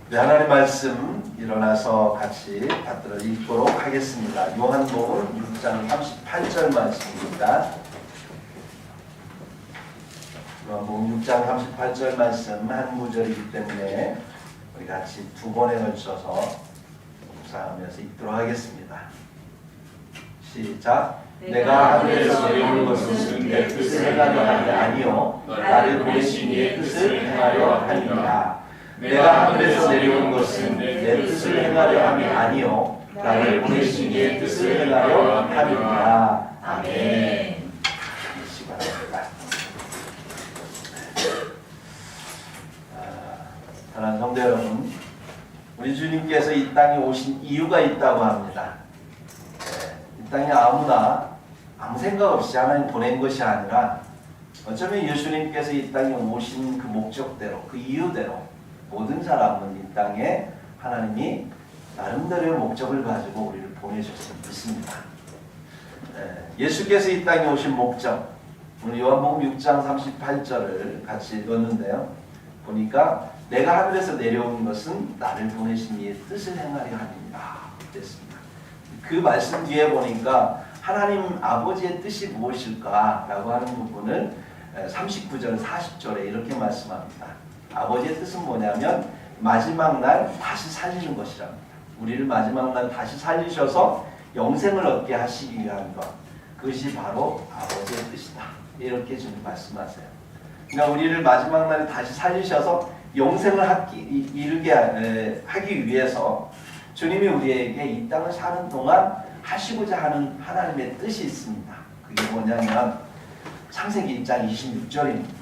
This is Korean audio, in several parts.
네, 하나님 말씀 일어나서 같이 받들어 읽도록 하겠습니다. 요한복음 6장 38절 말씀입니다. 요한복음 6장 38절 말씀 한 구절이기 때문에 우리 같이 두 번에 걸쳐서 묵상하면서 읽도록 하겠습니다. 시작. 내가 하늘에서 내려온 것은 내 뜻을 행하려 함이 아니요 나를 보내신 이의 뜻을 행하려 함이라. 내가 하늘에서 내려온 것은 내 뜻을 행하려 함이 아니요 나를 보내신 이의 뜻을 행하려 함이라. 아멘. 사랑하는 성도 여러분, 우리 주님께서 이 땅에 오신 이유가 있다고 합니다. 이 땅에 아무나 아무 생각 없이 하나님 보낸 것이 아니라 어쩌면 예수님께서 이 땅에 오신 그 목적대로, 그 이유대로 모든 사람은 이 땅에 하나님이 나름대로의 목적을 가지고 우리를 보내셨음을 믿습니다. 예수께서 이 땅에 오신 목적, 오늘 요한복음 6장 38절을 같이 읽었는데요. 보니까 내가 하늘에서 내려온 것은 나를 보내신 이의 뜻을 행하려 함이라 됐습니다. 그 말씀 뒤에 보니까 하나님 아버지의 뜻이 무엇일까라고 하는 부분을 39절 40절에 이렇게 말씀합니다. 아버지의 뜻은 뭐냐면 마지막 날 다시 살리는 것이랍니다. 우리를 마지막 날 다시 살리셔서 영생을 얻게 하시기 위한 것, 그것이 바로 아버지의 뜻이다. 이렇게 지금 말씀하세요. 그러니까 우리를 마지막 날에 다시 살리셔서 영생을 이루게 하기 위해서 주님이 우리에게 이 땅을 사는 동안 하시고자 하는 하나님의 뜻이 있습니다. 그게 뭐냐면 창세기 1장 26절입니다.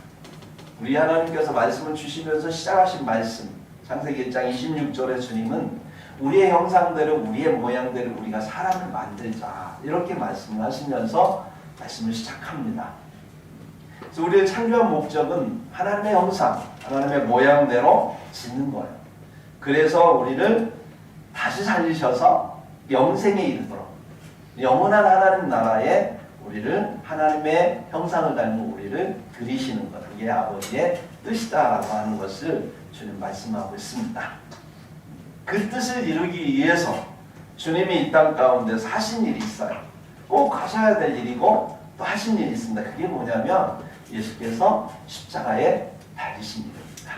우리 하나님께서 말씀을 주시면서 시작하신 말씀, 창세기 1장 26절에 주님은 우리의 형상대로 우리의 모양대로 우리가 사람을 만들자 이렇게 말씀을 하시면서 말씀을 시작합니다. 그래서 우리를 창조한 목적은 하나님의 형상, 하나님의 모양대로 짓는 거예요. 그래서 우리를 다시 살리셔서 영생에 이르도록 영원한 하나님 나라에 우리를 하나님의 형상을 닮은 우리를 들이시는 것, 이게 아버지의 뜻이다라고 하는 것을 주님 말씀하고 있습니다. 그 뜻을 이루기 위해서 주님이 이 땅 가운데서 하신 일이 있어요. 꼭 하셔야 될 일이고 또 하신 일이 있습니다. 그게 뭐냐면 예수께서 십자가에 달리신 일입니다.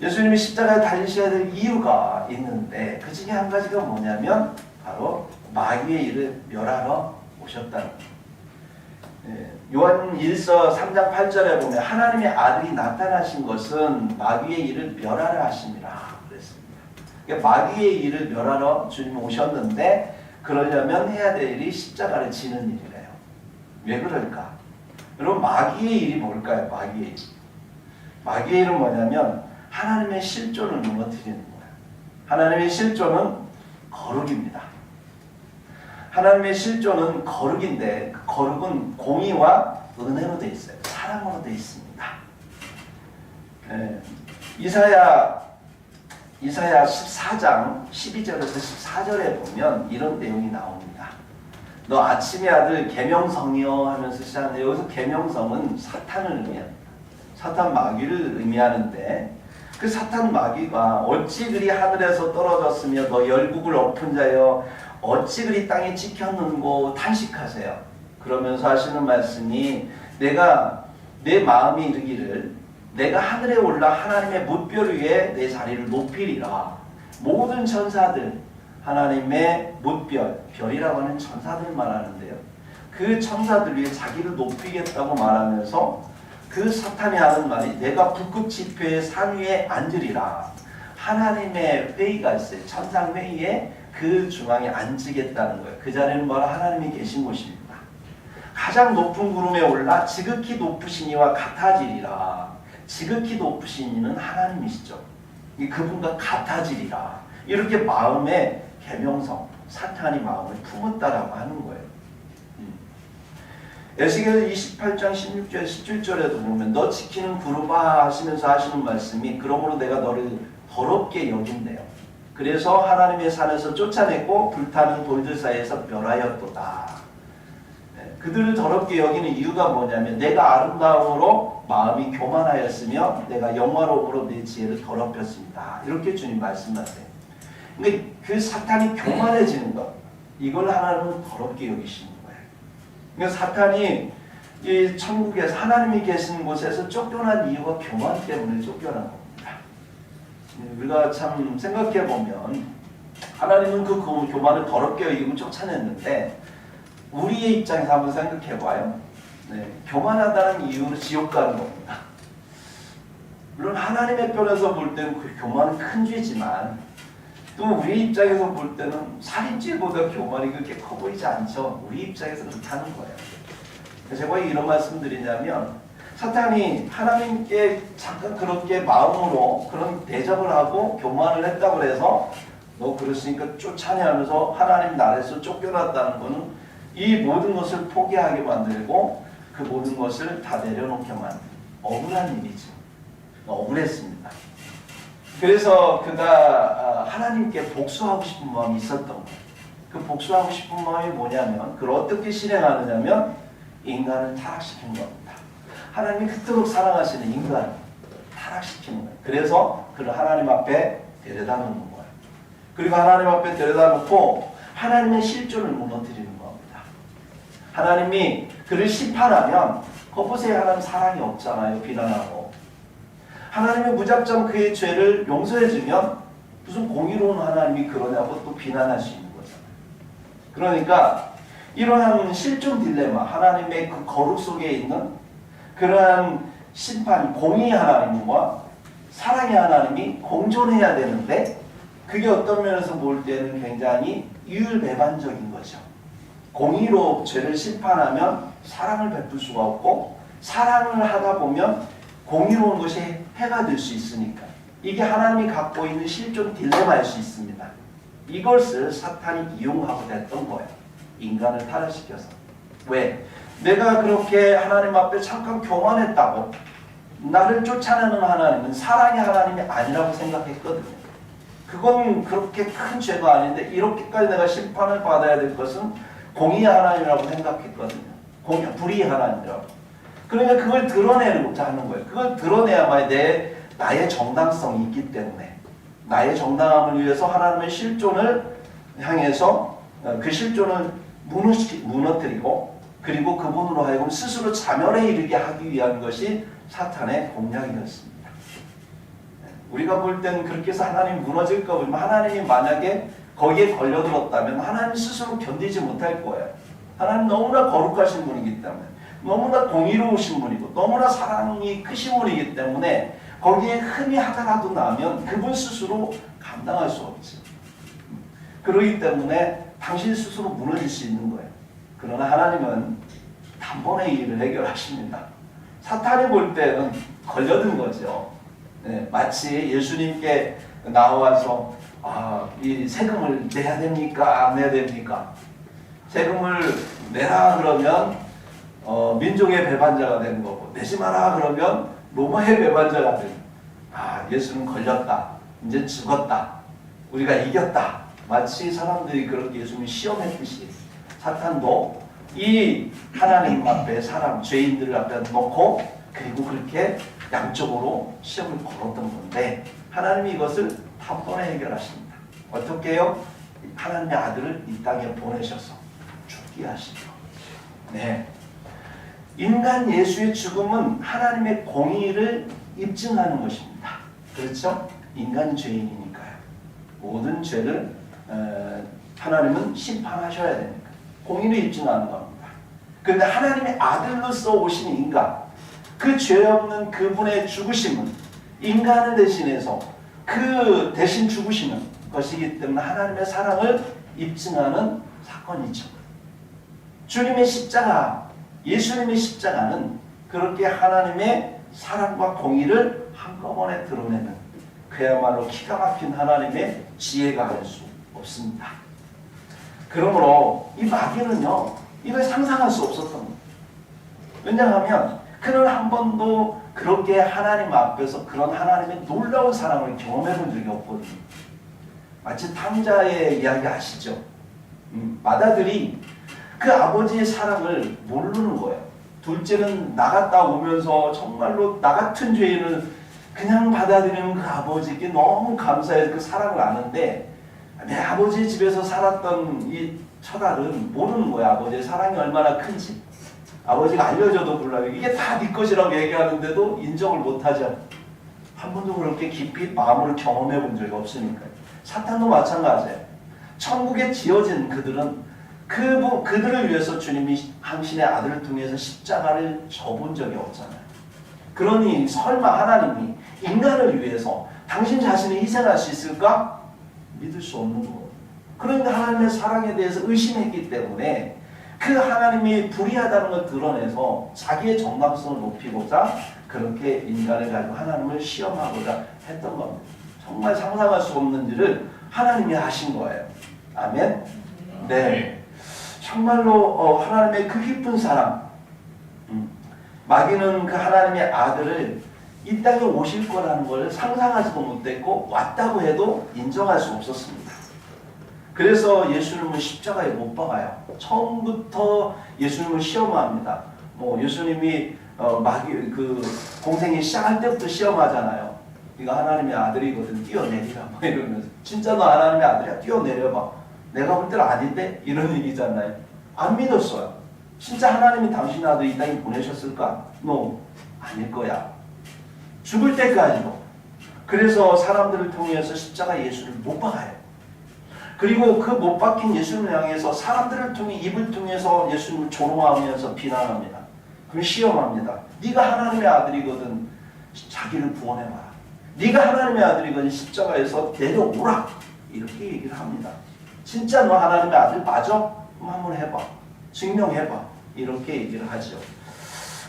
예수님이 십자가에 달리셔야 될 이유가 있는데 그 중에 한 가지가 뭐냐면 바로 마귀의 일을 멸하러 오셨다는 겁니다. 요한 1서 3장 8절에 보면 하나님의 아들이 나타나신 것은 마귀의 일을 멸하려 하심이라 그랬습니다. 그러니까 마귀의 일을 멸하러 주님이 오셨는데 그러려면 해야 될 일이 십자가를 지는 일이래요. 왜 그럴까? 여러분 마귀의 일이 뭘까요? 마귀의 일. 마귀의 일은 뭐냐면 하나님의 실존을 무너뜨리는 거예요. 하나님의 실존은 거룩입니다. 하나님의 실존은 거룩인데 그 거룩은 공의와 은혜로 되어 있어요. 사랑으로 되어 있습니다. 이사야 14장 12절에서 14절에 보면 이런 내용이 나옵니다. 너 아침의 아들 계명성이여 하면서 시작하는데 여기서 계명성은 사탄을 의미합니다. 사탄 마귀를 의미하는데 그 사탄 마귀가 어찌 그리 하늘에서 떨어졌으며 너 열국을 엎은 자여 어찌 그리 땅에 찍혔는고 탄식하세요. 그러면서 하시는 말씀이 내가 내 마음이 이르기를 내가 하늘에 올라 하나님의 뭇별 위에 내 자리를 높이리라. 모든 천사들 하나님의 뭇별, 별이라고 하는 천사들 말하는데요. 그 천사들 위에 자기를 높이겠다고 말하면서 그 사탄이 하는 말이 내가 북극 지표의 산 위에 앉으리라. 하나님의 회의가 있어요. 천상 회의에 그 중앙에 앉으겠다는 거예요. 그 자리는 바로 하나님이 계신 곳입니다. 가장 높은 구름에 올라 지극히 높으신 이와 같아지리라. 지극히 높으신 이는 하나님이시죠. 그분과 같아지리라. 이렇게 마음에 계명성, 사탄이 마음을 품었다라고 하는 거예요. 에스겔 28장 16절 17절에도 보면 너 지키는 구루바 하시면서 하시는 말씀이 그러므로 내가 너를 더럽게 여긴대요. 그래서 하나님의 산에서 쫓아냈고 불타는 돌들 사이에서 멸하였도다. 그들을 더럽게 여기는 이유가 뭐냐면 내가 아름다움으로 마음이 교만하였으며 내가 영화로움으로 내 지혜를 더럽혔습니다. 이렇게 주님 말씀하세요. 그러니까 그 사탄이 교만해지는 것, 이걸 하나님은 더럽게 여기시는 거예요. 그러니까 사탄이 이 천국에서 하나님이 계신 곳에서 쫓겨난 이유가 교만 때문에 쫓겨난 겁니다. 우리가 참 생각해 보면 하나님은 그 교만을 더럽게 여기고 쫓아냈는데 우리의 입장에서 한번 생각해 봐요. 교만하다는 이유로 지옥 가는 겁니다. 물론 하나님의 편에서 볼 때는 그 교만은 큰 죄지만 또 우리 입장에서 볼 때는 살인죄보다 교만이 그렇게 커 보이지 않죠. 우리 입장에서 그렇다는 거예요. 제가 왜 이런 말씀 드리냐면 사탄이 하나님께 잠깐 그렇게 마음으로 그런 대접을 하고 교만을 했다고 해서 너 그랬으니까 쫓아내 하면서 하나님 나라에서 쫓겨났다는 것은 이 모든 것을 포기하게 만들고 그 모든 것을 다 내려놓게 만든 억울한 일이죠. 억울했습니다. 그래서 그가 하나님께 복수하고 싶은 마음이 있었던 거예요. 그 복수하고 싶은 마음이 뭐냐면 그걸 어떻게 실행하느냐면 인간을 타락시킨 겁니다. 하나님이 그토록 사랑하시는 인간을 타락시키는 거예요. 그래서 그를 하나님 앞에 데려다 놓는 거예요. 그리고 하나님 앞에 데려다 놓고 하나님의 실존을 무너뜨리는 겁니다. 하나님이 그를 심판하면 보세요. 하나님 사랑이 없잖아요. 비난하고. 하나님이 무작정 그의 죄를 용서해주면 무슨 공의로운 하나님이 그러냐고 또 비난할 수 있는 거잖아요. 그러니까 이러한 실존 딜레마, 하나님의 그 거룩 속에 있는 그러한 심판, 공의 하나님과 사랑의 하나님이 공존해야 되는데 그게 어떤 면에서 볼 때는 굉장히 이율배반적인 거죠. 공의로 죄를 심판하면 사랑을 베풀 수가 없고 사랑을 하다 보면 공의로운 것이 해가 될 수 있으니까 이게 하나님이 갖고 있는 실존 딜레마일 수 있습니다. 이것을 사탄이 이용하고 됐던 거예요. 인간을 타락시켜서. 왜? 내가 그렇게 하나님 앞에 잠깐 교만했다고 나를 쫓아내는 하나님은 사랑의 하나님이 아니라고 생각했거든요. 그건 그렇게 큰 죄가 아닌데 이렇게까지 내가 심판을 받아야 될 것은 공의의 하나님이라고 생각했거든요. 불의의 하나님이라고. 그러니까 그걸 드러내고자 하는 거예요. 그걸 드러내야만 나의 정당성이 있기 때문에 나의 정당함을 위해서 하나님의 실존을 향해서 그 실존을 무너뜨리고 그리고 그분으로 하여금 스스로 자멸에 이르게 하기 위한 것이 사탄의 공략이었습니다. 우리가 볼 때는 그렇게 해서 하나님이 무너질까 보면 하나님이 만약에 거기에 걸려들었다면 하나님 스스로 견디지 못할 거예요. 하나님 너무나 거룩하신 분이기 때문에 너무나 공의로우신 분이고 너무나 사랑이 크신 분이기 때문에 거기에 흠이 하나라도 나면 그분 스스로 감당할 수 없지. 그러기 때문에 당신 스스로 무너질 수 있는 거예요. 그러나 하나님은 단번에 이 일을 해결하십니다. 사탄이 볼 때는 걸려든 거죠. 마치 예수님께 나와서 이 세금을 내야 됩니까? 안 내야 됩니까? 세금을 내라 그러면 민족의 배반자가 되는 거고 내지 마라 그러면 로마의 배반자가 되는 예수는 걸렸다. 이제 죽었다. 우리가 이겼다. 마치 사람들이 그렇게 예수님을 시험했듯이 사탄도 이 하나님 앞에 사람, 죄인들을 앞에 놓고 그리고 그렇게 양쪽으로 시험을 걸었던 건데 하나님이 이것을 단번에 해결하십니다. 어떻게 해요? 하나님의 아들을 이 땅에 보내셔서 죽게 하시죠. 인간 예수의 죽음은 하나님의 공의를 입증하는 것입니다. 그렇죠? 인간 죄인이니까요. 모든 죄를 하나님은 심판하셔야 되니까 공의를 입증하는 겁니다. 그런데 하나님의 아들로서 오신 인간, 그 죄 없는 그분의 죽으심은 인간을 대신해서 그 대신 죽으시는 것이기 때문에 하나님의 사랑을 입증하는 사건이죠. 주님의 십자가, 예수님의 십자가는 그렇게 하나님의 사랑과 공의를 한꺼번에 드러내는 그야말로 기가 막힌 하나님의 지혜가 할 수 없습니다. 그러므로 이 마귀는요, 이걸 상상할 수 없었던 겁니다. 왜냐하면 그는 한 번도 그렇게 하나님 앞에서 그런 하나님의 놀라운 사랑을 경험해 본 적이 없거든요. 마치 탕자의 이야기 아시죠? 마다들이 그 아버지의 사랑을 모르는 거예요. 둘째는 나갔다 오면서 정말로 나 같은 죄인을 그냥 받아들이는 그 아버지께 너무 감사해서 그 사랑을 아는데, 내 아버지 집에서 살았던 이 첫알은 모르는 거야. 아버지의 사랑이 얼마나 큰지. 아버지가 알려줘도 몰라요. 이게 다 네 것이라고 얘기하는데도 인정을 못하죠. 한 번도 그렇게 깊이 마음을 경험해 본 적이 없으니까요. 사탄도 마찬가지예요. 천국에 지어진 그들은 그들을 위해서 주님이 당신의 아들을 통해서 십자가를 져본 적이 없잖아요. 그러니 설마 하나님이 인간을 위해서 당신 자신을 희생할 수 있을까? 믿을 수 없는 거예요. 그런데 하나님의 사랑에 대해서 의심했기 때문에 그 하나님이 불의하다는 걸 드러내서 자기의 정당성을 높이고자 그렇게 인간을 가지고 하나님을 시험하고자 했던 겁니다. 정말 상상할 수 없는 일을 하나님이 하신 거예요. 아멘? 네. 정말로 하나님의 그 깊은 사랑. 마귀는 그 하나님의 아들을 이 땅에 오실 거라는 걸 상상하지도 못했고 왔다고 해도 인정할 수 없었습니다. 그래서 예수님은 십자가에 못 박아요. 처음부터 예수님을 시험합니다. 예수님이 마귀 공생이 시작할 때부터 시험하잖아요. 네가 하나님의 아들이거든, 뛰어내리라 이러면서. 진짜 너 하나님의 아들이야? 뛰어내려봐. 내가 볼 때는 아닌데? 이런 얘기잖아요. 안 믿었어요. 진짜 하나님이 당신 아들 이 땅에 보내셨을까? No, 아닐 거야. 죽을 때까지도. 그래서 사람들을 통해서 십자가 예수를 못 박아요. 그리고 그 못 박힌 예수님을 향해서 사람들을 통해 입을 통해서 예수님을 조롱하면서 비난합니다. 그럼 시험합니다. 네가 하나님의 아들이거든 자기를 구원해봐라. 네가 하나님의 아들이거든 십자가에서 내려오라. 이렇게 얘기를 합니다. 진짜 너 하나님의 아들 맞아? 그럼 한번 해봐. 증명해봐. 이렇게 얘기를 하죠.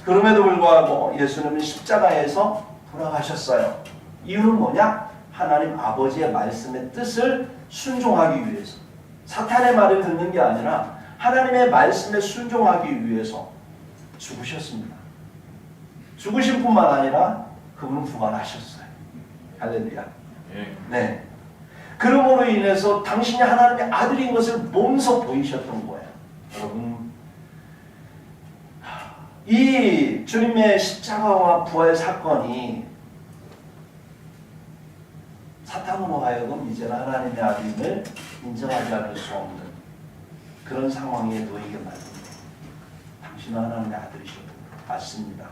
그럼에도 불구하고 예수님은 십자가에서 돌아가셨어요. 이유는 뭐냐? 하나님 아버지의 말씀의 뜻을 순종하기 위해서. 사탄의 말을 듣는 게 아니라 하나님의 말씀에 순종하기 위해서 죽으셨습니다. 죽으신 뿐만 아니라 그분은 부활하셨어요. 할렐루야. 네. 그러므로 인해서 당신이 하나님의 아들인 것을 몸소 보이셨던 거예요. 여러분, 이 주님의 십자가와 부활 사건이 사탄으로 하여금 이제는 하나님의 아들임을 인정하지 않을 수 없는 그런 상황에 놓이게 만듭니다. 당신은 하나님의 아들이셔도 맞습니다.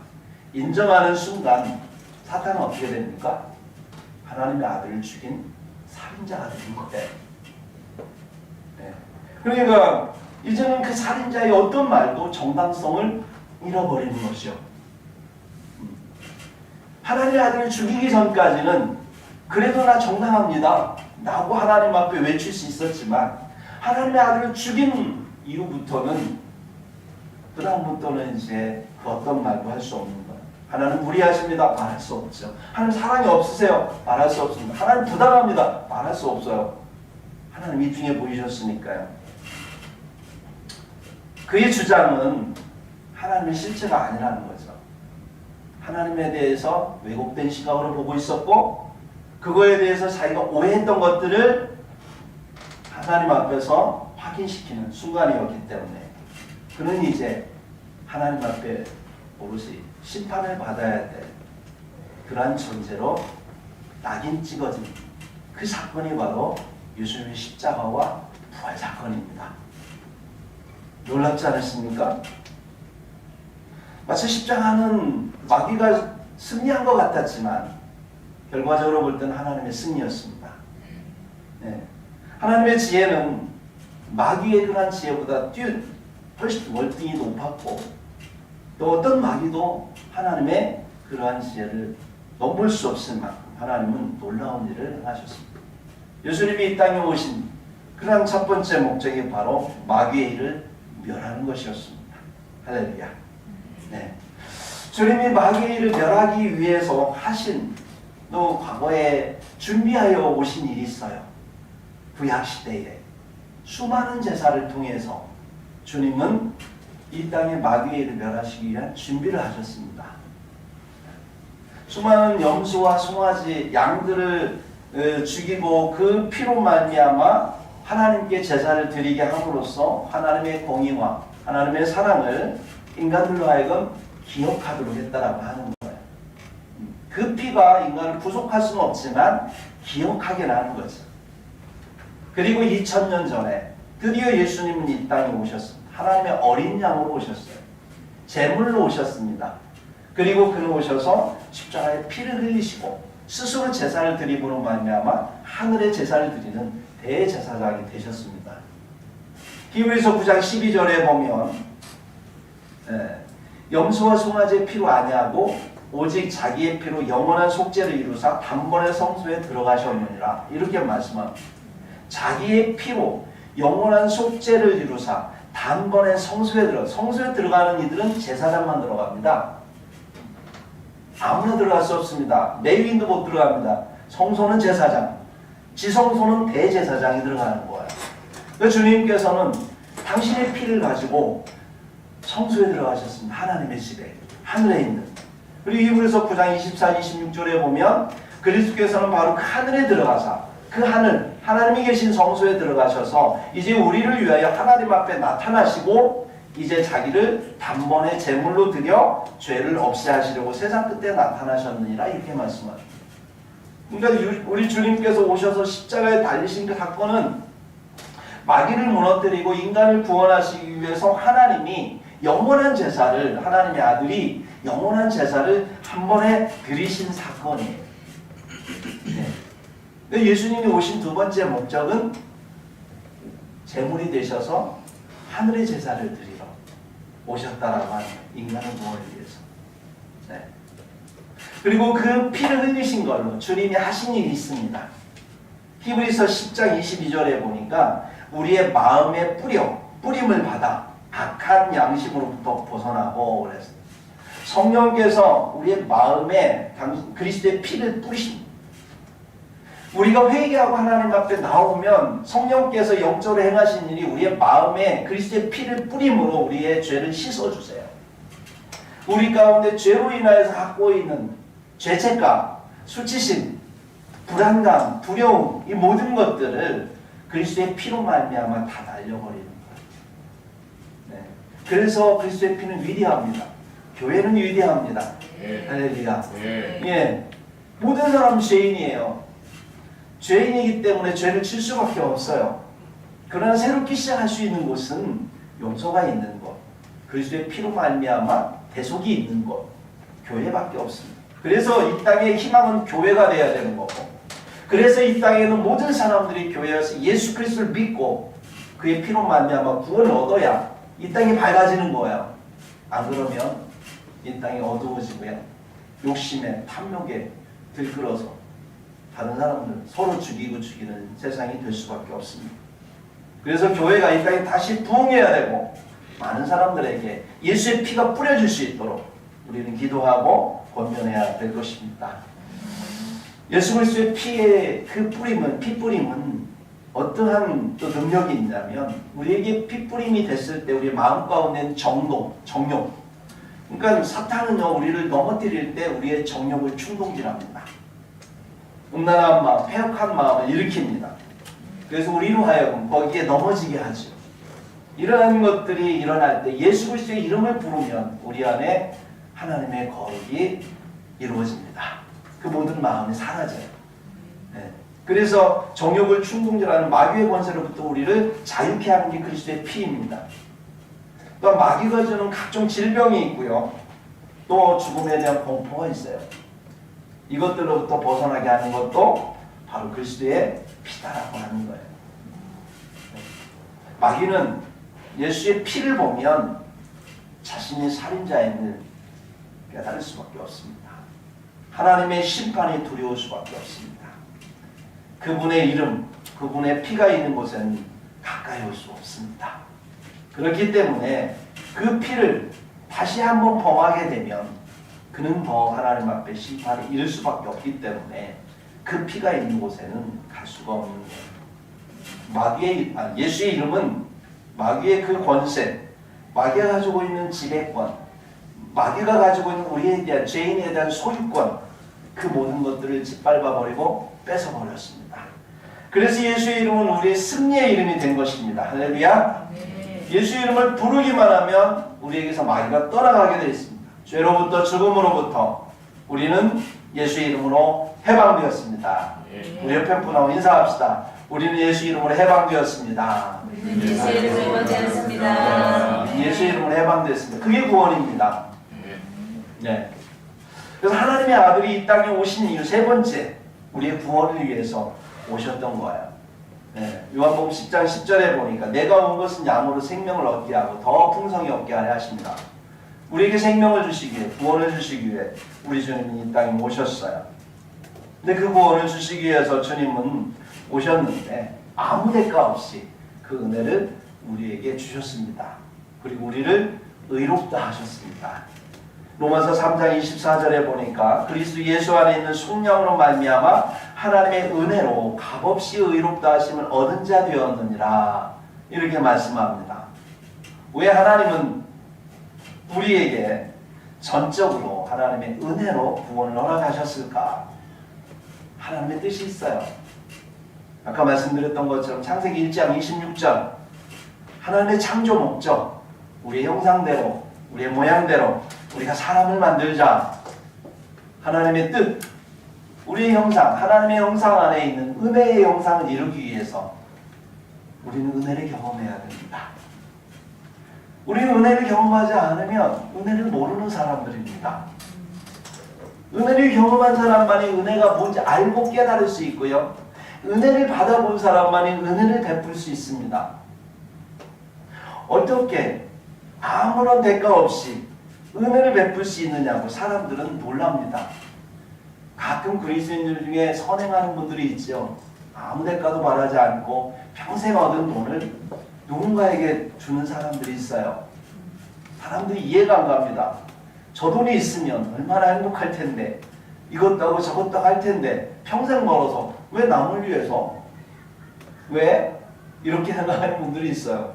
인정하는 순간 사탄은 어떻게 됩니까? 하나님의 아들을 죽인 살인자가 되는 거예요. 네. 그러니까 이제는 그 살인자의 어떤 말도 정당성을 잃어버리는 것이죠. 하나님의 아들을 죽이기 전까지는 그래도 나 정당합니다 라고 하나님 앞에 외칠 수 있었지만 하나님의 아들을 죽인 이후부터는 그 다음부터는 이제 그 어떤 말도 할 수 없는 거예요. 하나님 무리하십니다. 말할 수 없죠. 하나님 사랑이 없으세요. 말할 수 없습니다. 하나님 부당합니다. 말할 수 없어요. 하나님 이중에 보이셨으니까요. 그의 주장은 하나님의 실체가 아니라는 거죠. 하나님에 대해서 왜곡된 시각으로 보고 있었고 그거에 대해서 자기가 오해했던 것들을 하나님 앞에서 확인시키는 순간이었기 때문에 그는 이제 하나님 앞에 오롯이 심판을 받아야 될 그러한 존재로 낙인 찍어진 그 사건이 바로 예수님의 십자가와 부활 사건입니다. 놀랍지 않으십니까? 마치 십자가는 마귀가 승리한 것 같았지만 결과적으로 볼 때는 하나님의 승리였습니다. 네. 하나님의 지혜는 마귀의 그러한 지혜보다 훨씬 월등히 높았고 또 어떤 마귀도 하나님의 그러한 지혜를 넘볼 수 없을 만큼 하나님은 놀라운 일을 하셨습니다. 예수님이 이 땅에 오신 그러한 첫 번째 목적이 바로 마귀의 일을 멸하는 것이었습니다. 할렐루야. 네. 주님이 마귀의 일을 멸하기 위해서 하신 또 과거에 준비하여 오신 일이 있어요. 구약시대에 수많은 제사를 통해서 주님은 이 땅에 마귀의 일을 멸하시기 위한 준비를 하셨습니다. 수많은 염소와 송아지, 양들을 죽이고 그 피로 말미암아 하나님께 제사를 드리게 함으로써 하나님의 공의와 하나님의 사랑을 인간들로 하여금 기억하도록 했다라고 하는 거예요. 그 피가 인간을 구속할 수는 없지만 기억하게 하는 거죠. 그리고 2000년 전에 드디어 예수님은 이 땅에 오셨습니다. 하나님의 어린 양으로 오셨어요. 제물로 오셨습니다. 그리고 그는 오셔서 십자가에 피를 흘리시고 스스로 제사를 드림으로 말미암아 하늘의 제사를 드리는 대제사장이 되셨습니다. 히브리서 9장 12절에 보면 염소와 송아지의 피로 아니하고 오직 자기의 피로 영원한 속죄를 이루사 단번에 성소에 들어가셨느니라 이렇게 말씀합니다. 자기의 피로 영원한 속죄를 이루사 단번에 성소에 들어가는 이들은 제사장만 들어갑니다. 아무나 들어갈 수 없습니다. 레위인도 못 들어갑니다. 성소는 제사장, 지성소는 대제사장이 들어가는 거예요. 그 주님께서는 당신의 피를 가지고 성소에 들어가셨습니다. 하나님의 집에, 하늘에 있는. 그리고 히브리서 9장 24, 26절에 보면 그리스도께서는 바로 그 하늘에 들어가사 그 하늘, 하나님이 계신 성소에 들어가셔서 이제 우리를 위하여 하나님 앞에 나타나시고 이제 자기를 단번에 제물로 드려 죄를 없애하시려고 세상 끝에 나타나셨느니라 이렇게 말씀합니다. 그러니까 우리 주님께서 오셔서 십자가에 달리신 그 사건은 마귀를 무너뜨리고 인간을 구원하시기 위해서 하나님이 영원한 제사를, 하나님의 아들이 영원한 제사를 한 번에 드리신 사건이에요. 네. 예수님이 오신 두 번째 목적은 제물이 되셔서 하늘의 제사를 드리러 오셨다라고 하는 인간의 구원을 위해서. 네. 그리고 그 피를 흘리신 걸로 주님이 하신 일이 있습니다. 히브리서 10장 22절에 보니까 우리의 마음에 뿌림을 받아 악한 양심으로부터 벗어나고 그랬어요. 성령께서 우리의 마음에 그리스도의 피를 뿌리십니다. 우리가 회개하고 하나님 앞에 나오면 성령께서 영적으로 행하신 일이 우리의 마음에 그리스도의 피를 뿌림으로 우리의 죄를 씻어주세요. 우리 가운데 죄로 인하여서 갖고 있는 죄책감, 수치심, 불안감, 두려움 이 모든 것들을 그리스도의 피로 말미암아 다 날려버리는 거예요. 네. 그래서 그리스도의 피는 위대합니다. 교회는 위대합니다. 할렐루야. 예. 모든 사람은 죄인이에요. 죄인이기 때문에 죄를 질 수밖에 없어요. 그러나 새롭게 시작할 수 있는 곳은 용서가 있는 곳, 그리스도의 피로 말미암아 대속이 있는 곳, 교회밖에 없습니다. 그래서 이 땅의 희망은 교회가 돼야 되는 거고, 그래서 이 땅에는 모든 사람들이 교회에서 예수 그리스도를 믿고 그의 피로 말미암아 구원을 얻어야 이 땅이 밝아지는 거예요. 안 그러면 이 땅이 어두워지고요, 욕심에 탐욕에 들끓어서 다른 사람들 서로 죽이는 세상이 될 수밖에 없습니다. 그래서 교회가 이 땅에 다시 부흥해야 되고 많은 사람들에게 예수의 피가 뿌려질 수 있도록 우리는 기도하고 권면해야 될 것입니다. 예수 그리스도의 피의 그 뿌림은, 피 뿌림은 어떠한 또 능력이 있냐면 우리에게 피 뿌림이 됐을 때 우리 마음 가운데는 정욕. 그러니까 사탄은요 우리를 넘어뜨릴 때 우리의 정욕을 충동질합니다. 음란한 마음, 패역한 마음을 일으킵니다. 그래서 우리로 하여금 거기에 넘어지게 하죠. 이러한 것들이 일어날 때 예수 그리스도의 이름을 부르면 우리 안에 하나님의 거룩이 이루어집니다. 그 모든 마음이 사라져요. 네. 그래서 정욕을 충동질하는 마귀의 권세로부터 우리를 자유케 하는 게 그리스도의 피입니다. 또 마귀가 주는 각종 질병이 있고요. 또 죽음에 대한 공포가 있어요. 이것들로부터 벗어나게 하는 것도 바로 그리스도의 피다라고 하는 거예요. 마귀는 예수의 피를 보면 자신이 살인자임을 깨달을 수밖에 없습니다. 하나님의 심판이 두려울 수밖에 없습니다. 그분의 이름, 그분의 피가 있는 곳에는 가까이 올 수 없습니다. 그렇기 때문에 그 피를 다시 한번 범하게 되면 그는 더 하나님 앞에 심판에 이를 수밖에 없기 때문에 그 피가 있는 곳에는 갈 수가 없는 거예요. 예수의 이름은 마귀의 그 권세, 마귀가 가지고 있는 지배권, 마귀가 가지고 있는 우리에 대한 죄인에 대한 소유권, 그 모든 것들을 짓밟아버리고 뺏어버렸습니다. 그래서 예수의 이름은 우리의 승리의 이름이 된 것입니다. 할렐루야. 예수 이름을 부르기만 하면 우리에게서 마귀가 떠나가게 되어 있습니다. 죄로부터 죽음으로부터 우리는 예수 이름으로 해방되었습니다. 우리 옆에 분하고 인사합시다. 우리는 예수 이름으로 해방되었습니다. 예수 이름으로 해방되었습니다. 예수 이름으로 해방되었습니다. 그게 구원입니다. 네. 그래서 하나님의 아들이 이 땅에 오신 이유 세 번째, 우리의 구원을 위해서 오셨던 거예요. 네. 요한복음 10장 10절에 보니까 내가 온 것은 양으로 생명을 얻게 하고 더 풍성히 얻게 하려 하십니다. 우리에게 생명을 주시기 위해, 구원을 주시기 위해 우리 주님이 이 땅에 오셨어요. 근데 그 구원을 주시기 위해서 주님은 오셨는데 아무 대가 없이 그 은혜를 우리에게 주셨습니다. 그리고 우리를 의롭다 하셨습니다. 로마서 3장 24절에 보니까 그리스도 예수 안에 있는 성령으로 말미암아 하나님의 은혜로 값없이 의롭다 하심을 얻은 자 되었느니라 이렇게 말씀합니다. 왜 하나님은 우리에게 전적으로 하나님의 은혜로 구원을 허락하셨을까? 하나님의 뜻이 있어요. 아까 말씀드렸던 것처럼 창세기 1장 26절 하나님의 창조 목적, 우리의 형상대로, 우리의 모양대로 우리가 사람을 만들자. 하나님의 뜻, 우리의 형상, 하나님의 형상 안에 있는 은혜의 형상을 이루기 위해서 우리는 은혜를 경험해야 됩니다. 우리는 은혜를 경험하지 않으면 은혜를 모르는 사람들입니다. 은혜를 경험한 사람만이 은혜가 뭔지 알고 깨달을 수 있고요. 은혜를 받아본 사람만이 은혜를 베풀 수 있습니다. 어떻게 아무런 대가 없이 은혜를 베풀 수 있느냐고 사람들은 놀랍니다. 가끔 그리스도인들 중에 선행하는 분들이 있죠. 아무 대가도 바라지 않고 평생 얻은 돈을 누군가에게 주는 사람들이 있어요. 사람들이 이해가 안 갑니다. 저 돈이 있으면 얼마나 행복할 텐데, 이것도 하고 저것도 할 텐데 평생 벌어서 왜 남을 위해서? 왜? 이렇게 생각하는 분들이 있어요.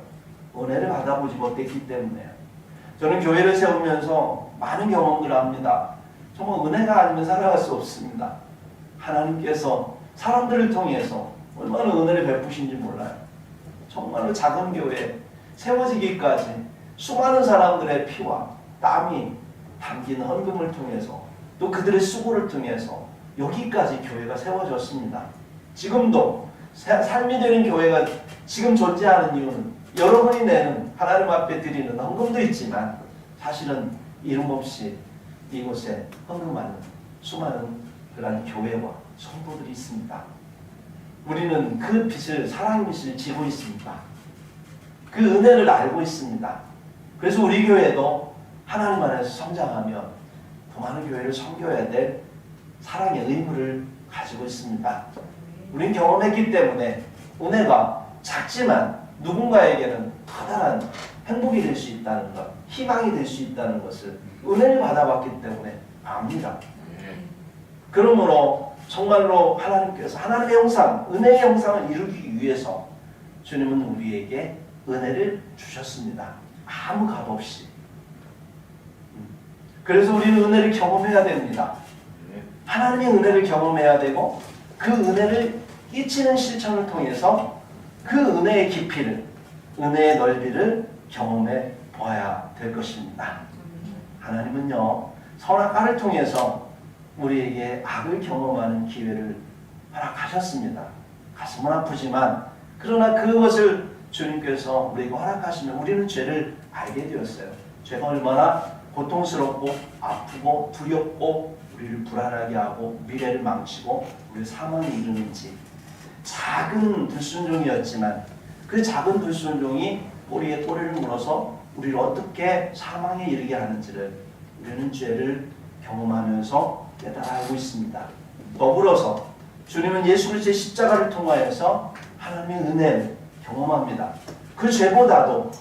은혜를 받아보지 못했기 때문에. 저는 교회를 세우면서 많은 경험들을 합니다. 정말 은혜가 아니면 살아갈 수 없습니다. 하나님께서 사람들을 통해서 얼마나 은혜를 베푸신지 몰라요. 정말로 작은 교회 세워지기까지 수많은 사람들의 피와 땀이 담긴 헌금을 통해서 또 그들의 수고를 통해서 여기까지 교회가 세워졌습니다. 지금도 삶이 되는 교회가 지금 존재하는 이유는 여러분이 내는 하나님 앞에 드리는 헌금도 있지만 사실은 이름 없이 이곳에 헌금하는 수많은 그런 교회와 성도들이 있습니다. 우리는 그 빛을, 사랑의 빛을 지고 있습니다. 그 은혜를 알고 있습니다. 그래서 우리 교회도 하나님 안에서 성장하면 더 많은 교회를 섬겨야 될 사랑의 의무를 가지고 있습니다. 우리는 경험했기 때문에 은혜가 작지만 누군가에게는 커다란 행복이 될 수 있다는 것, 희망이 될 수 있다는 것을 은혜를 받아봤기 때문에 압니다. 그러므로 정말로 하나님께서 하나님의 형상, 은혜의 형상을 이루기 위해서 주님은 우리에게 은혜를 주셨습니다. 아무 값 없이. 그래서 우리는 은혜를 경험해야 됩니다. 하나님의 은혜를 경험해야 되고 그 은혜를 끼치는 실천을 통해서 그 은혜의 깊이를, 은혜의 넓이를 경험해 보아야 될 것입니다. 하나님은요, 선악과를 통해서 우리에게 악을 경험하는 기회를 허락하셨습니다. 가슴은 아프지만 그러나 그것을 주님께서 우리에게 허락하시면 우리는 죄를 알게 되었어요. 죄가 얼마나 고통스럽고 아프고 두렵고 우리를 불안하게 하고 미래를 망치고 우리를 사망에 이르는지. 작은 불순종이었지만 그 작은 불순종이 꼬리에 꼬리를 물어서 우리를 어떻게 사망에 이르게 하는지를 우리는 죄를 경험하면서 깨달아 알고 있습니다. 더불어서 주님은 예수 그리스도의 십자가를 통하여서 하나님의 은혜를 경험합니다. 그 죄보다도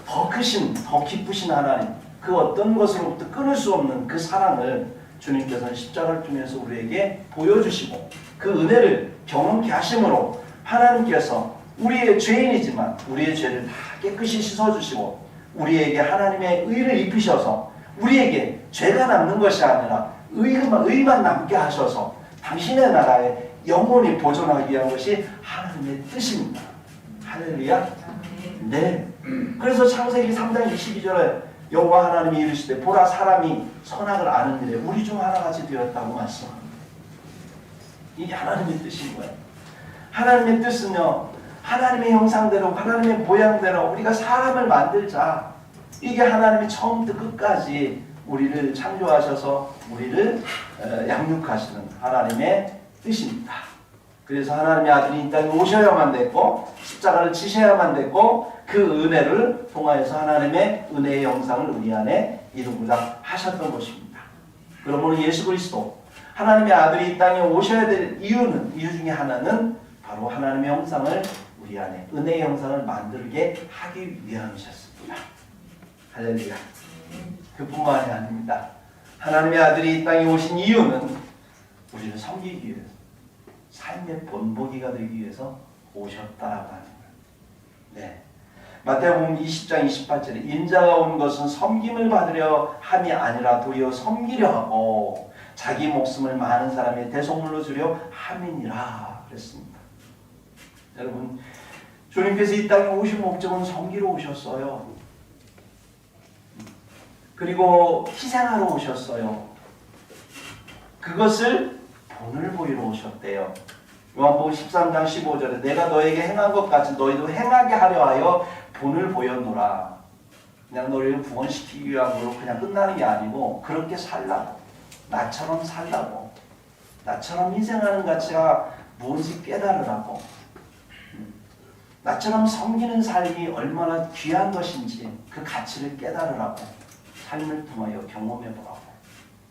더 크신, 더 기쁘신 하나님, 그 어떤 것으로부터 끊을 수 없는 그 사랑을 주님께서는 십자가를 통해서 우리에게 보여주시고 그 은혜를 경험케 하심으로 하나님께서 우리의 죄인이지만 우리의 죄를 다 깨끗이 씻어주시고 우리에게 하나님의 의를 입히셔서 우리에게 죄가 남는 것이 아니라 의만 남게 하셔서 당신의 나라에 영원히 보존하기 위한 것이 하나님의 뜻입니다. 할렐루야. 네. 그래서 창세기 3장 22절에 여호와 하나님이 이르시되 보라 사람이 선악을 아는 일에 우리 중 하나같이 되었다고 말씀합니다. 이게 하나님의 뜻인 거예요. 하나님의 뜻은요, 하나님의 형상대로 하나님의 모양대로 우리가 사람을 만들자. 이게 하나님이 처음부터 끝까지 우리를 창조하셔서 우리를 양육하시는 하나님의 뜻입니다. 그래서 하나님의 아들이 이 땅에 오셔야만 됐고 십자가를 지셔야만 됐고 그 은혜를 통하여서 하나님의 은혜의 영상을 우리 안에 이루고자 하셨던 것입니다. 그러므로 예수 그리스도 하나님의 아들이 이 땅에 오셔야 될 이유 중에 하나는 바로 하나님의 형상을 우리 안에 은혜의 형상을 만들게 하기 위함이셨습니다. 할렐루야. 그뿐만이 아닙니다. 하나님의 아들이 이 땅에 오신 이유는 우리를 섬기기 위해서, 삶의 본보기가 되기 위해서 오셨다라고 하는 거예요. 네. 마태복음 20장 28절에 인자가 온 것은 섬김을 받으려 함이 아니라 도리어 섬기려 하고 자기 목숨을 많은 사람의 대속물로 주려 함이니라 그랬습니다. 여러분, 주님께서 이 땅에 오신 목적은 섬기러 오셨어요. 그리고 희생하러 오셨어요. 그것을 본을 보이러 오셨대요. 요한복음 13장 15절에 내가 너에게 행한 것 같이 너희도 행하게 하려 하여 본을 보였노라. 그냥 너희를 구원시키기 위함으로 그냥 끝나는 게 아니고 그렇게 살라고, 나처럼 살라고, 나처럼 희생하는 가치가 무엇인지 깨달으라고, 나처럼 섬기는 삶이 얼마나 귀한 것인지 그 가치를 깨달으라고, 삶을 통하여 경험해보라고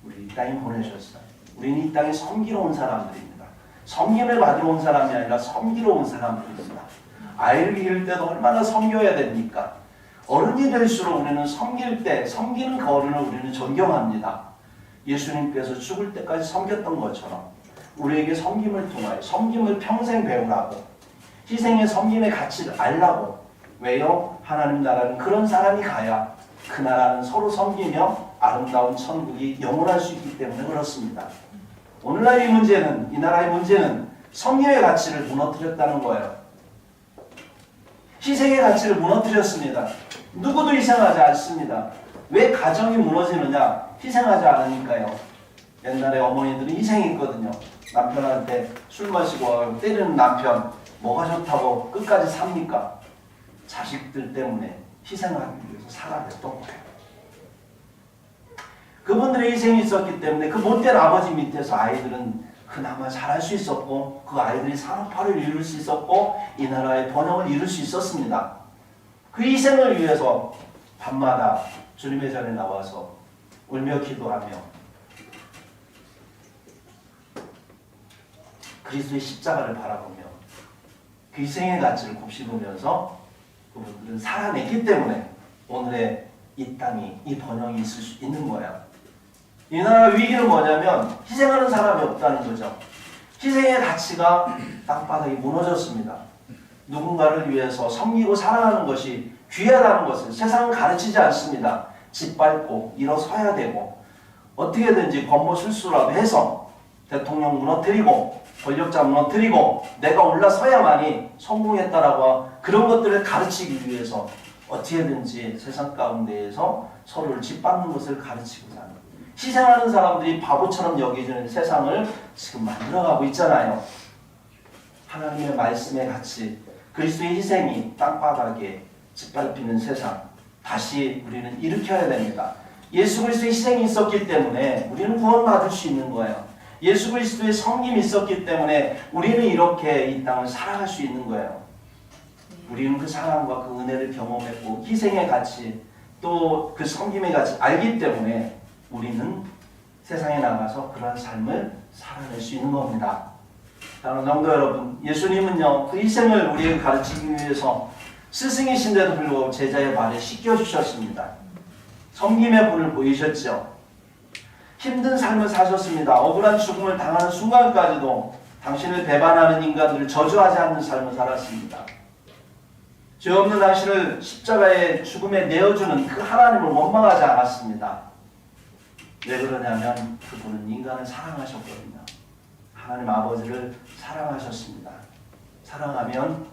우리 이 땅에 보내셨어요. 우리는 이 땅에 섬기러 온 사람들입니다. 섬김을 받으러 온 사람이 아니라 섬기러 온 사람들입니다. 아이를 기를 때도 얼마나 섬겨야 됩니까? 어른이 될수록 우리는 섬길 때 섬기는 그 어른을 우리는 존경합니다. 예수님께서 죽을 때까지 섬겼던 것처럼 우리에게 섬김을 통하여 섬김을 평생 배우라고, 희생의 섬김의 가치를 알라고. 왜요? 하나님 나라는 그런 사람이 가야 그 나라는 서로 섬기며 아름다운 천국이 영원할 수 있기 때문에 그렇습니다. 오늘날 이 문제는, 이 나라의 문제는 섬김의 가치를 무너뜨렸다는 거예요. 희생의 가치를 무너뜨렸습니다. 누구도 희생하지 않습니다. 왜 가정이 무너지느냐? 희생하지 않으니까요. 옛날에 어머니들은 희생이 있거든요. 남편한테 술 마시고 때리는 남편 뭐가 좋다고 끝까지 삽니까? 자식들 때문에 희생하기 위해서 살아냈던 거예요. 그분들의 희생이 있었기 때문에 그 못된 아버지 밑에서 아이들은 그나마 잘할 수 있었고 그 아이들이 산업화를 이룰 수 있었고 이 나라의 번영을 이룰 수 있었습니다. 그 희생을 위해서 밤마다 주님의 전에 나와서 울며 기도하며 그리스도의 십자가를 바라보며 그 희생의 가치를 곱씹으면서 그분들은 살아냈기 때문에 오늘의 이 땅이, 이 번영이 있을 수 있는 거야. 이 나라 위기는 뭐냐면 희생하는 사람이 없다는 거죠. 희생의 가치가 땅바닥이 무너졌습니다. 누군가를 위해서 섬기고 사랑하는 것이 귀하다는 것을 세상은 가르치지 않습니다. 짓밟고 일어서야 되고 어떻게든지 권모술수라도 해서 대통령 무너뜨리고 권력자 무너뜨리고 내가 올라서야만이 성공했다라고 그런 것들을 가르치기 위해서 어떻게든지 세상 가운데에서 서로를 짓밟는 것을 가르치고자 하는, 희생하는 사람들이 바보처럼 여겨지는 세상을 지금 만들어가고 있잖아요. 하나님의 말씀의 가치, 그리스도의 희생이 땅바닥에 짓밟히는 세상 다시 우리는 일으켜야 됩니다. 예수 그리스도의 희생이 있었기 때문에 우리는 구원받을 수 있는 거예요. 예수 그리스도의 섬김이 있었기 때문에 우리는 이렇게 이 땅을 살아갈 수 있는 거예요. 우리는 그 사랑과 그 은혜를 경험했고 희생의 가치 또 그 섬김의 가치 알기 때문에 우리는 세상에 나가서 그러한 삶을 살아낼 수 있는 겁니다. 사랑하는 성도 여러분, 예수님은요 그 희생을 우리에게 가르치기 위해서 스승이신데도 불구하고 제자의 발에 씻겨주셨습니다. 섬김의 분을 보이셨죠. 힘든 삶을 사셨습니다. 억울한 죽음을 당하는 순간까지도 당신을 배반하는 인간들을 저주하지 않는 삶을 살았습니다. 죄 없는 당신을 십자가의 죽음에 내어주는 그 하나님을 원망하지 않았습니다. 왜 그러냐면 그분은 인간을 사랑하셨거든요. 하나님 아버지를 사랑하셨습니다. 사랑하면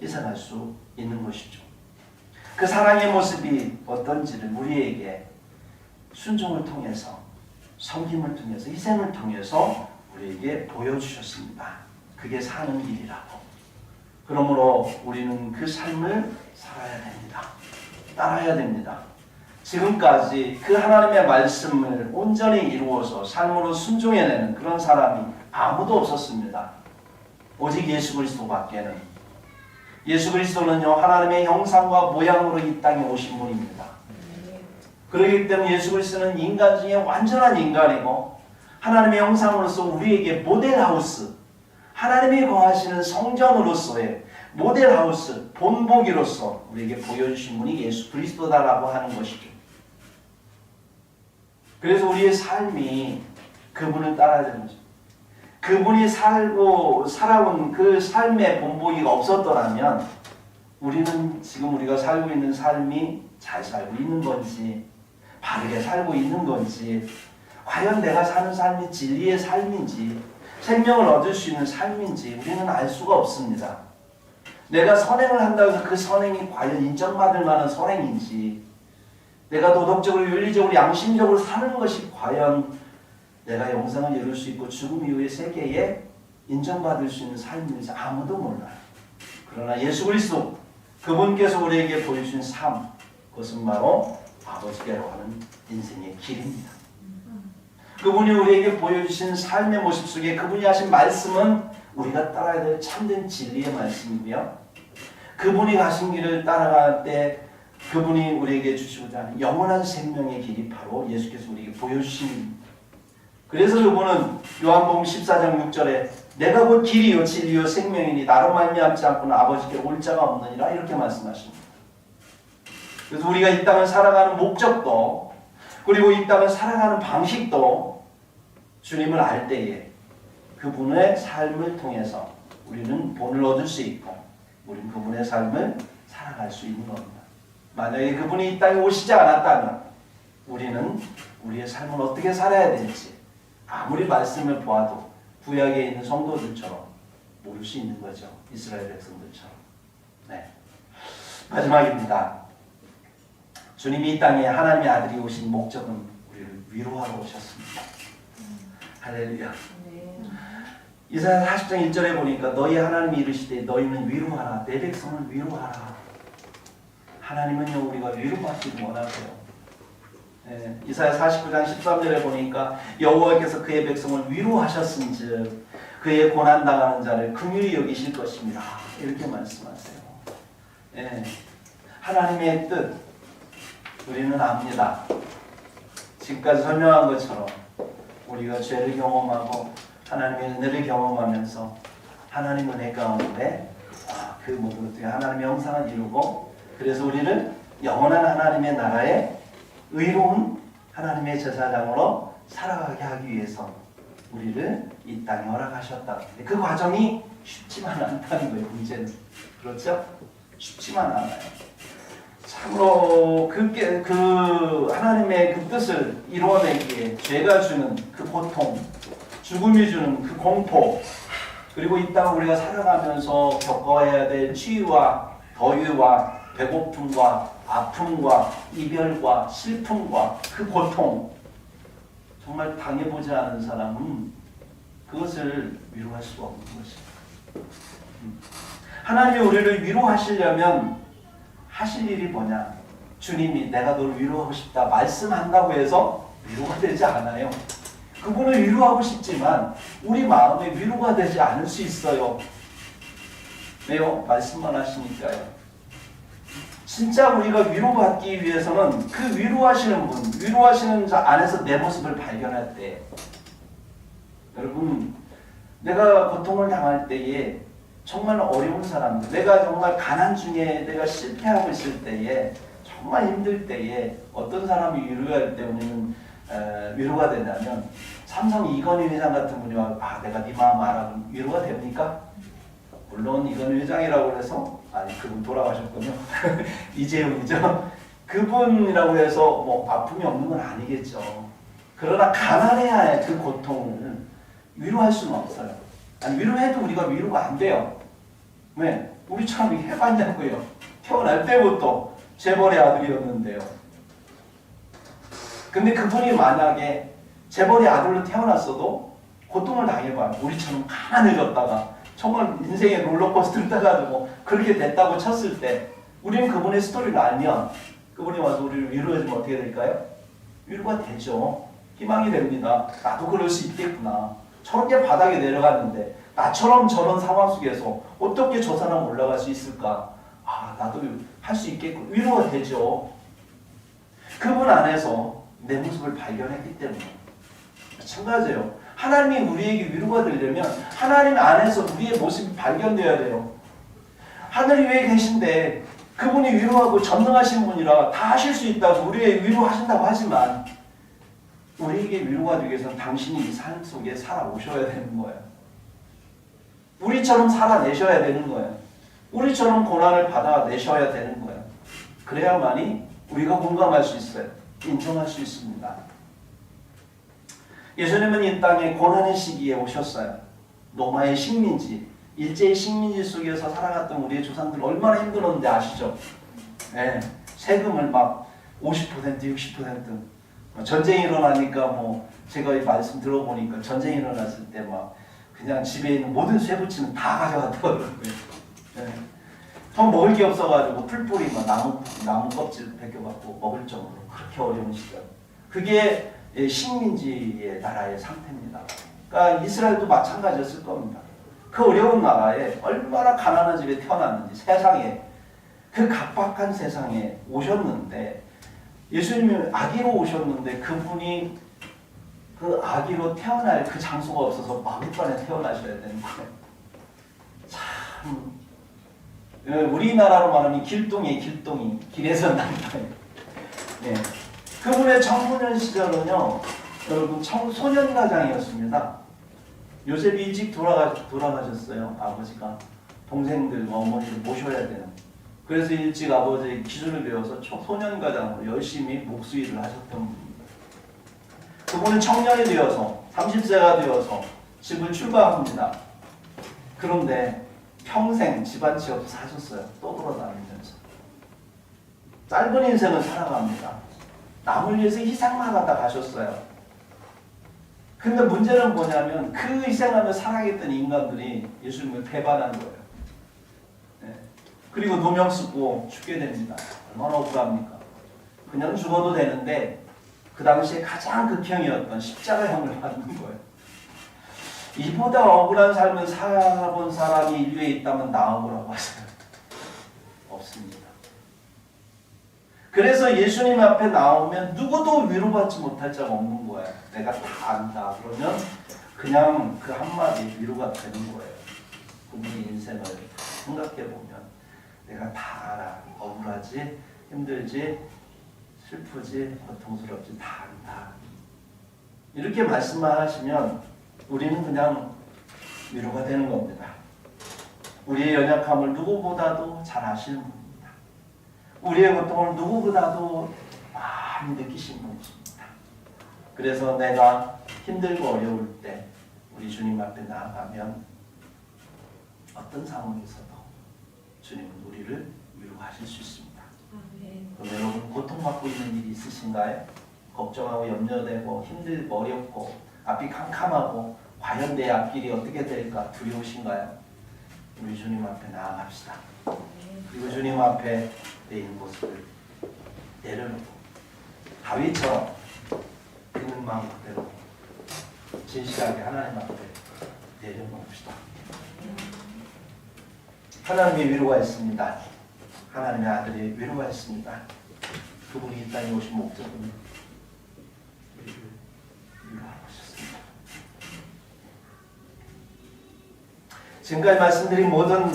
희생할 수 있는 것이죠. 그 사랑의 모습이 어떤지를 우리에게 순종을 통해서, 섬김을 통해서, 희생을 통해서 우리에게 보여주셨습니다. 그게 사는 길이라고. 그러므로 우리는 그 삶을 살아야 됩니다. 따라야 됩니다. 지금까지 그 하나님의 말씀을 온전히 이루어서 삶으로 순종해내는 그런 사람이 아무도 없었습니다. 오직 예수 그리스도밖에는. 예수 그리스도는요, 하나님의 형상과 모양으로 이 땅에 오신 분입니다. 그렇기 때문에 예수 그리스도는 인간 중에 완전한 인간이고 하나님의 형상으로서 우리에게 모델하우스, 하나님이 거하시는 성전으로서의 모델하우스, 본보기로서 우리에게 보여주신 분이 예수 그리스도다라고 하는 것이죠. 그래서 우리의 삶이 그분을 따라야 되는 거죠. 그분이 살아온 그 삶의 본보기가 없었더라면 우리는 지금 우리가 살고 있는 삶이 잘 살고 있는 건지, 바르게 살고 있는 건지, 과연 내가 사는 삶이 진리의 삶인지, 생명을 얻을 수 있는 삶인지 우리는 알 수가 없습니다. 내가 선행을 한다고 해서 그 선행이 과연 인정받을 만한 선행인지, 내가 도덕적으로, 윤리적으로, 양심적으로 사는 것이 과연 내가 영생을 이룰 수 있고 죽음 이후의 세계에 인정받을 수 있는 삶인지 아무도 몰라요. 그러나 예수 그리스도, 그분께서 우리에게 보여주신 삶, 그것은 바로 아버지께로 가는 인생의 길입니다. 그분이 우리에게 보여주신 삶의 모습 속에 그분이 하신 말씀은 우리가 따라야 될 참된 진리의 말씀이고요. 그분이 가신 길을 따라갈 때 그분이 우리에게 주시고자 하는 영원한 생명의 길이 바로 예수께서 우리에게 보여주신 길입니다. 그래서 그분은 요한복음 14장 6절에 내가 곧 길이요 진리요 생명이니 나로 말미암지 않고는 아버지께로 올 자가 없느니라 이렇게 말씀하십니다. 그래서 우리가 이 땅을 살아가는 목적도, 그리고 이 땅을 살아가는 방식도 주님을 알 때에 그분의 삶을 통해서 우리는 본을 얻을 수 있고 우리는 그분의 삶을 살아갈 수 있는 겁니다. 만약에 그분이 이 땅에 오시지 않았다면 우리는 우리의 삶을 어떻게 살아야 될지 아무리 말씀을 보아도 구약에 있는 성도들처럼 모를 수 있는 거죠. 이스라엘 백성들처럼. 네. 마지막입니다. 주님이 이 땅에 하나님의 아들이 오신 목적은 우리를 위로하러 오셨습니다. 할렐루야. 이사야 40장 1절에 보니까 너희 하나님이 이르시되 너희는 위로하라. 내 백성을 위로하라. 하나님은요 우리가 위로받기를 원하세요. 네, 이사야 49장 13절에 보니까 여호와께서 그의 백성을 위로하셨은즉 그의 고난당하는 자를 긍휼히 여기실 것입니다. 이렇게 말씀하세요. 네, 하나님의 뜻 우리는 압니다. 지금까지 설명한 것처럼 우리가 죄를 경험하고 하나님의 은혜를 경험하면서 하나님 은혜 가운데 그 모든 것들이 하나님의 형상을 이루고 그래서 우리를 영원한 하나님의 나라에 의로운 하나님의 제사장으로 살아가게 하기 위해서 우리를 이 땅에 허락하셨다. 그 과정이 쉽지만 않다는 거예요. 문제는. 그렇죠? 쉽지만 않아요. 참으로 그 하나님의 그 뜻을 이루어내기에 죄가 주는 그 고통, 죽음이 주는 그 공포, 그리고 이 땅을 우리가 살아가면서 겪어야 될 추위와 더위와 배고픔과 아픔과 이별과 슬픔과 그 고통, 정말 당해보지 않은 사람은 그것을 위로할 수가 없는 것입니다. 하나님이 우리를 위로하시려면 하실 일이 뭐냐? 주님이 내가 너를 위로하고 싶다 말씀한다고 해서 위로가 되지 않아요. 그분을 위로하고 싶지만 우리 마음에 위로가 되지 않을 수 있어요. 왜요? 말씀만 하시니까요. 진짜 우리가 위로받기 위해서는 그 위로하시는 분, 위로하시는 자 안에서 내 모습을 발견할 때, 여러분, 내가 고통을 당할 때에 정말 어려운 사람들, 내가 정말 가난 중에 내가 실패하고 있을 때에, 정말 힘들 때에 어떤 사람이 위로할 때 우리는 위로가 되냐면 삼성 이건희 회장 같은 분이 와, 내가 네 마음 알아. 위로가 됩니까? 물론 이건희 회장이라고 해서 그분 돌아가셨군요. 이재용이죠. 그분이라고 해서 뭐 아픔이 없는 건 아니겠죠. 그러나 가난해야 할 그 고통을 위로할 수는 없어요. 위로해도 우리가 위로가 안 돼요. 왜? 우리처럼 해봤냐고요. 태어날 때부터 재벌의 아들이었는데요. 근데 그분이 만약에 재벌의 아들로 태어났어도 고통을 당해봐요. 우리처럼 가난해졌다가 정말 인생의 롤러코스터를 타가지고 그렇게 됐다고 쳤을 때 우리는 그분의 스토리를 알면 그분이 와서 우리를 위로해주면 어떻게 될까요? 위로가 되죠. 희망이 됩니다. 나도 그럴 수 있겠구나. 저렇게 바닥에 내려갔는데 나처럼 저런 상황 속에서 어떻게 저 사람 올라갈 수 있을까? 아, 나도 할 수 있겠구나. 위로가 되죠. 그분 안에서 내 모습을 발견했기 때문에. 마찬가지예요. 하나님이 우리에게 위로가 되려면 하나님 안에서 우리의 모습이 발견되어야 돼요. 하늘이 위에 계신데 그분이 위로하고 전능하신 분이라 다 하실 수 있다고 우리의 위로하신다고 하지만 우리에게 위로가 되기 위해서는 당신이 이 삶 속에 살아오셔야 되는 거예요. 우리처럼 살아내셔야 되는 거예요. 우리처럼 고난을 받아내셔야 되는 거예요. 그래야만이 우리가 공감할 수 있어요. 인정할 수 있습니다. 예수님은 이 땅에 고난의 시기에 오셨어요. 로마의 식민지, 일제의 식민지 속에서 살아갔던 우리의 조상들 얼마나 힘들었는데 아시죠? 네, 세금을 막 50%, 60% 전쟁이 일어나니까 뭐 제가 이 말씀 들어보니까 전쟁이 일어났을 때 막 그냥 집에 있는 모든 쇠붙이는 다 가져갔다고요. 네. 전 먹을 게 없어가지고 풀뿌리 막 나무 껍질 벗겨갖고 먹을 정도로 그렇게 어려운 시절. 그게 식민지의 나라의 상태입니다. 그러니까 이스라엘도 마찬가지였을 겁니다. 그 어려운 나라에 얼마나 가난한 집에 태어났는지 세상에 그 각박한 세상에 오셨는데 예수님이 아기로 오셨는데 그분이 그 아기로 태어날 그 장소가 없어서 마을반에 태어나셔야 되는 거예요. 참 우리나라로 말하면 길동이 길에서 난 거예요. 네. 그분의 청소년 시절은요, 여러분 소년가장이었습니다. 요셉이 일찍 돌아가셨어요. 아버지가 동생들, 어머니를 모셔야 되는. 그래서 일찍 아버지의 기술을 배워서 소년가장으로 열심히 목수일을 하셨던 분입니다. 그분은 청년이 되어서 30세가 되어서 집을 출발합니다. 그런데 평생 집안치 없이 사셨어요. 떠돌아다니면서. 짧은 인생을 살아갑니다. 남을 위해서 희생만 하다 가셨어요. 근데 문제는 뭐냐면 그 희생하며 살아가던 인간들이 예수님을 배반한 거예요. 네. 그리고 누명 쓰고 죽게 됩니다. 얼마나 억울합니까? 그냥 죽어도 되는데 그 당시에 가장 극형이었던 십자가형을 받는 거예요. 이보다 억울한 삶을 살아본 사람이 인류에 있다면 나오라고 하세요. 없습니다. 그래서 예수님 앞에 나오면 누구도 위로받지 못할 자가 없는 거예요. 내가 다 안다. 그러면 그냥 그 한마디 위로가 되는 거예요. 그분의 인생을 생각해보면 내가 다 알아. 억울하지, 힘들지, 슬프지, 고통스럽지 다 안다. 이렇게 말씀만 하시면 우리는 그냥 위로가 되는 겁니다. 우리의 연약함을 누구보다도 잘 아시는 분입니다. 우리의 고통을 누구보다도 많이 느끼신 분이십니다. 그래서 내가 힘들고 어려울 때 우리 주님 앞에 나아가면 어떤 상황에서도 주님은 우리를 위로하실 수 있습니다. 그럼 여러분 고통받고 있는 일이 있으신가요? 걱정하고 염려되고 힘들고 어렵고 앞이 캄캄하고 과연 내 앞길이 어떻게 될까 두려우신가요? 우리 주님 앞에 나아갑시다. 그리고 주님 앞에 내 모습을 내려놓고 다윗처럼 있는 마음 그대로 진실하게 하나님 앞에 내려놓읍시다. 하나님의 위로가 있습니다. 하나님의 아들의 위로가 있습니다. 그분이 이 땅에 오신 목적은 우리를 위로하고 오셨습니다. 지금까지 말씀드린 모든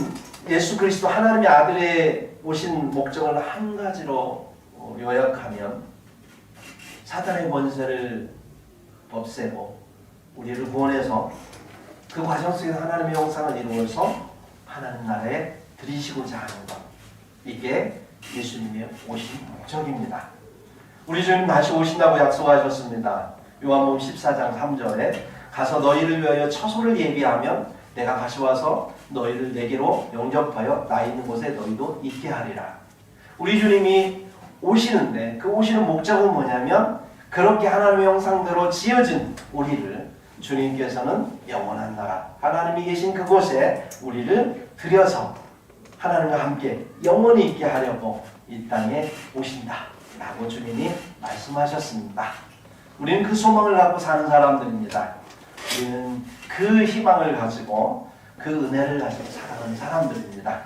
예수 그리스도 하나님의 아들의 오신 목적을 한 가지로 요약하면 사단의 권세를 없애고 우리를 구원해서 그 과정 속에서 하나님의 형상을 이루어서 하나님 나라에 들이시고자 하는 것, 이게 예수님의 오신 목적입니다. 우리 주님 다시 오신다고 약속하셨습니다. 요한복음 14장 3절에 가서 너희를 위하여 처소를 예비하면 내가 다시 와서 너희를 내게로 영접하여 나 있는 곳에 너희도 있게 하리라. 우리 주님이 오시는데 그 오시는 목적은 뭐냐면 그렇게 하나님의 형상대로 지어진 우리를 주님께서는 영원한 나라 하나님이 계신 그곳에 우리를 들여서 하나님과 함께 영원히 있게 하려고 이 땅에 오신다 라고 주님이 말씀하셨습니다. 우리는 그 소망을 갖고 사는 사람들입니다. 우리는 그 희망을 가지고 그 은혜를 가지고 살아가는 사람들입니다.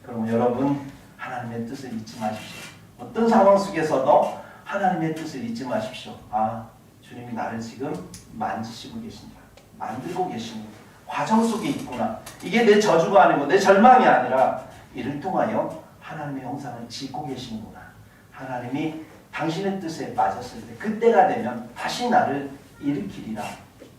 그럼 여러분 하나님의 뜻을 잊지 마십시오. 어떤 상황 속에서도 하나님의 뜻을 잊지 마십시오. 아, 주님이 나를 지금 만지시고 계신다. 만들고 계시는 과정 속에 있구나. 이게 내 저주가 아니고 내 절망이 아니라 이를 통하여 하나님의 형상을 짓고 계시는구나. 하나님이 당신의 뜻에 빠졌을 때 그때가 되면 다시 나를 일으키리라.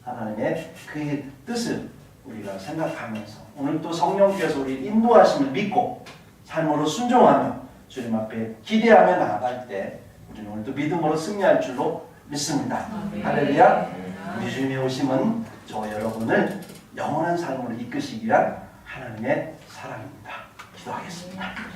하나님의 그 뜻을 우리가 생각하면서 오늘 또 성령께서 우리 인도하심을 믿고 삶으로 순종하며 주님 앞에 기대하며 나아갈 때 우리는 오늘도 믿음으로 승리할 줄로 믿습니다. 할렐루야. 우리 주님의 오심은 저와 여러분을 영원한 삶으로 이끄시기 위한 하나님의 사랑입니다. 기도하겠습니다.